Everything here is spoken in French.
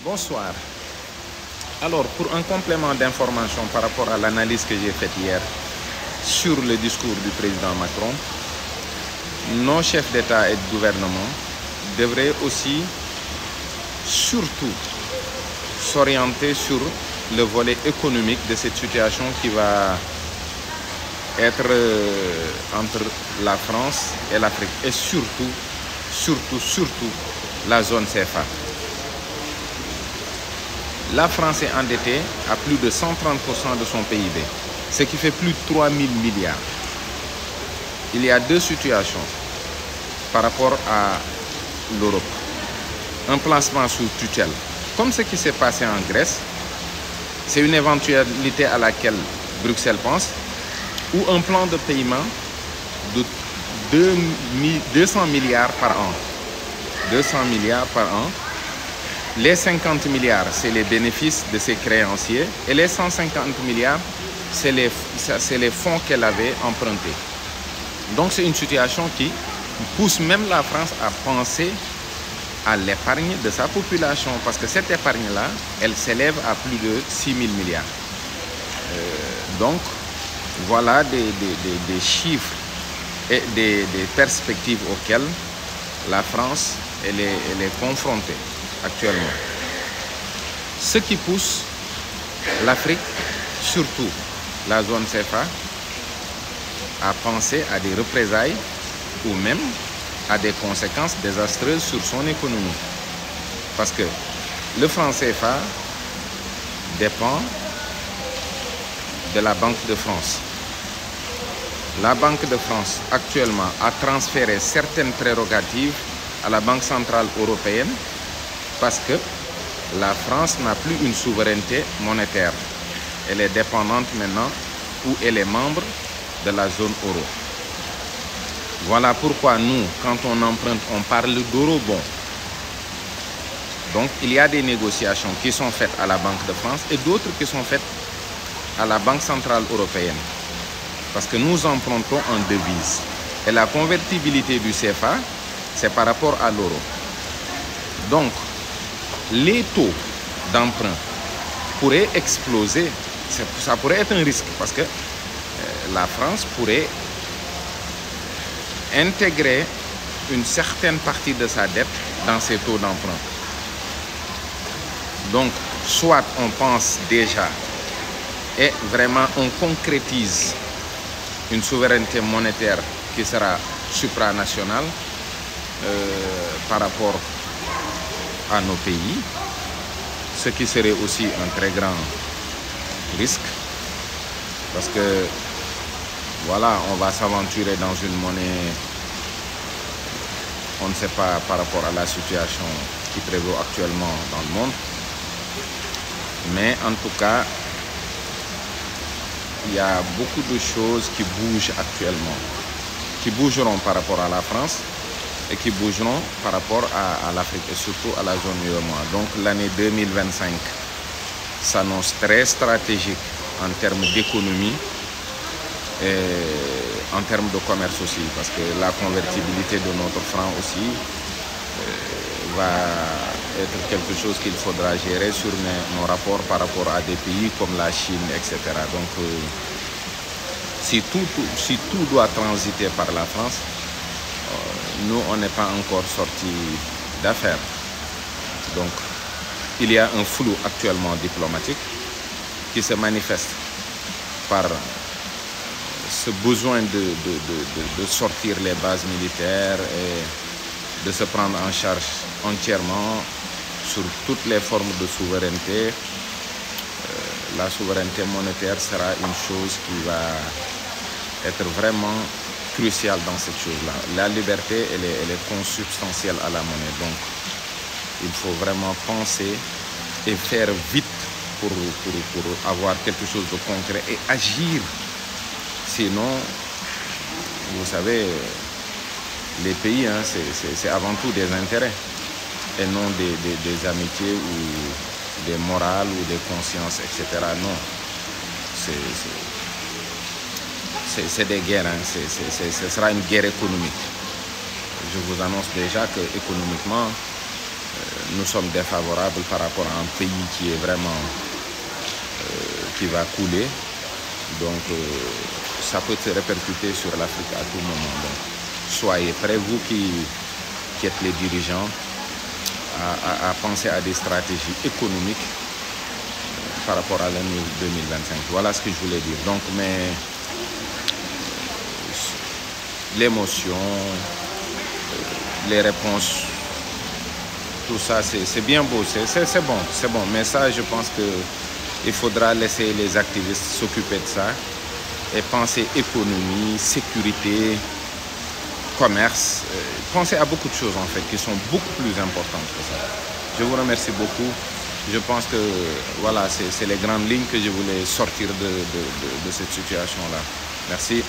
Bonsoir. Alors, pour un complément d'information par rapport à l'analyse que j'ai faite hier sur le discours du président Macron, nos chefs d'État et de gouvernement devraient aussi surtout s'orienter sur le volet économique de cette situation qui va être entre la France et l'Afrique et surtout la zone CFA. La France est endettée à plus de 130% de son PIB, ce qui fait plus de 3 000 milliards. Il y a deux situations par rapport à l'Europe. Un placement sous tutelle, comme ce qui s'est passé en Grèce, c'est une éventualité à laquelle Bruxelles pense, ou un plan de paiement de 200 milliards par an. 200 milliards par an. Les 50 milliards, c'est les bénéfices de ses créanciers, et les 150 milliards, c'est les fonds qu'elle avait empruntés. Donc c'est une situation qui pousse même la France à penser à l'épargne de sa population, parce que cette épargne-là, elle s'élève à plus de 6 000 milliards. Donc, voilà des chiffres et des perspectives auxquelles la France elle est confrontée actuellement. Ce qui pousse l'Afrique, surtout la zone CFA, à penser à des représailles ou même à des conséquences désastreuses sur son économie. Parce que le franc CFA dépend de la Banque de France. La Banque de France actuellement a transféré certaines prérogatives à la Banque centrale européenne parce que la France n'a plus une souveraineté monétaire. Elle est dépendante maintenant ou elle est membre de la zone euro. Voilà pourquoi nous, quand on emprunte, on parle d'eurobond. Donc il y a des négociations qui sont faites à la Banque de France et d'autres qui sont faites à la Banque centrale européenne. Parce que nous empruntons en devise. Et la convertibilité du CFA, c'est par rapport à l'euro. Donc, les taux d'emprunt pourraient exploser. Ça pourrait être un risque parce que la France pourrait intégrer une certaine partie de sa dette dans ces taux d'emprunt. Donc, soit on pense déjà et vraiment on concrétise une souveraineté monétaire qui sera supranationale par rapport à nos pays, ce qui serait aussi un très grand risque parce que voilà, on va s'aventurer dans une monnaie, on ne sait pas par rapport à la situation qui prévaut actuellement dans le monde, mais en tout cas, il y a beaucoup de choses qui bougent actuellement, qui bougeront par rapport à la France et qui bougeront par rapport à l'Afrique et surtout à la zone UEMOA. Donc l'année 2025 s'annonce très stratégique en termes d'économie et en termes de commerce aussi, parce que la convertibilité de notre franc aussi va être quelque chose qu'il faudra gérer sur nos rapports par rapport à des pays comme la Chine, etc. Donc si tout doit transiter par la France, nous, on n'est pas encore sorti d'affaires. Donc, il y a un flou actuellement diplomatique qui se manifeste par ce besoin de sortir les bases militaires et de se prendre en charge entièrement sur toutes les formes de souveraineté. La souveraineté monétaire sera une chose qui va être vraiment cruciale dans cette chose-là. La liberté, elle est consubstantielle à la monnaie. Donc, il faut vraiment penser et faire vite pour avoir quelque chose de concret et agir. Sinon, vous savez, les pays, hein, c'est avant tout des intérêts et non des amitiés ou des morales ou des consciences, etc. Non. C'est des guerres, hein. Ce sera une guerre économique. Je vous annonce déjà que économiquement, nous sommes défavorables par rapport à un pays qui est vraiment qui va couler. Donc ça peut se répercuter sur l'Afrique à tout moment. Donc soyez prêts, vous qui êtes les dirigeants, à penser à des stratégies économiques par rapport à l'année 2025. Voilà ce que je voulais dire. Donc, mais l'émotion, les réponses, tout ça, c'est bien beau, c'est bon. Mais ça, je pense qu'il faudra laisser les activistes s'occuper de ça et penser économie, sécurité, commerce, penser à beaucoup de choses en fait qui sont beaucoup plus importantes que ça. Je vous remercie beaucoup. Je pense que voilà, c'est les grandes lignes que je voulais sortir de cette situation-là. Merci.